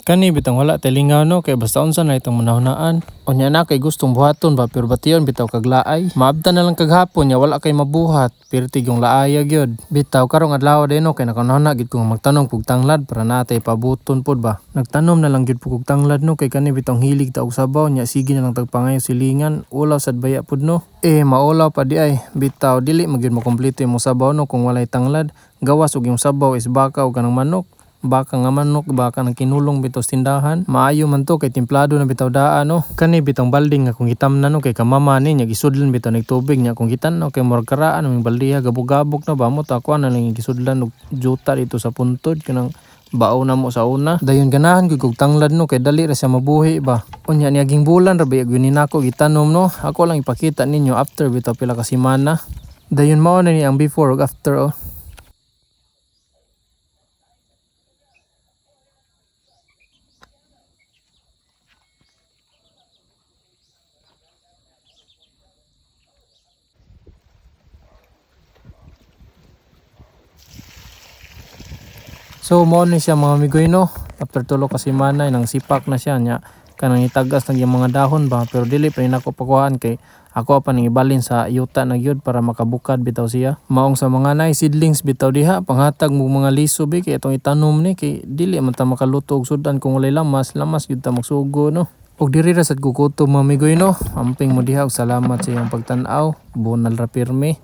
Kani bitang wala telingaw no kay basta unsa na itong manahunaan. Unya na kay gustong buhaton ba pero bation bitaw kag laay. Maabtan na lang kag hapon nya wala kay mabuhat. Pirtig yung laaya gyud. Bitaw karong adlaw din no kay nakanahuna gid ko magtanom kog tanglad para natay pabuton pod ba. Nagtanom na lang gid kog tanglad no kay kani bitong hilig ta og sabaw nya sige na lang tagpangayo silingan ulaw sad baya pod no. Maulaw pa di ay. Bitaw dili magyud mo kompleto imong sabaw no kung walay tanglad. Gawas og yung sabaw is baka o kanang manok. Baka nga manok, baka nang kinulong bitaw sa tindahan. Maayo man to kay timplado na bitaw daan no. Kani bitong balding nga kung hitam na no kay kamama ni nya gisudlan bitaw nagtubig nya kung hitan no kay murag karaan ang baldiha gabog-gabog na ba mo ta ako na lang gisudlan og juta dito sa puntod kanang bao na mo sa una. Dayon ganahan gyud kog tanglad no kay dali ra siya mabuhi ba. Unya niaging bulan ra ba gyud nako gitanom no. Ako lang ipakita ninyo after bitaw pila ka semana. Dayon mao na ni ang before ug after oh. So mo ni siya mga migoy no. After tulo ka semana nang sipak na siya nya kanang itagas na yung mga dahon ba pero dili pa rin ako pakuhaan kay ako pa ning ibalin sa yuta na gyud para makabukad bitaw siya. Maong sa mga nay seedlings bitaw diha panghatag mo mga liso bi kay itong itanom ni kay dili man ta makaluto og sudan kung walay lamas gyud ta magsugo no. Og diri ra sad kukutom mga migoy no. Amping mo diha og salamat sa iyong pagtan-aw. Bunal ra pirmi.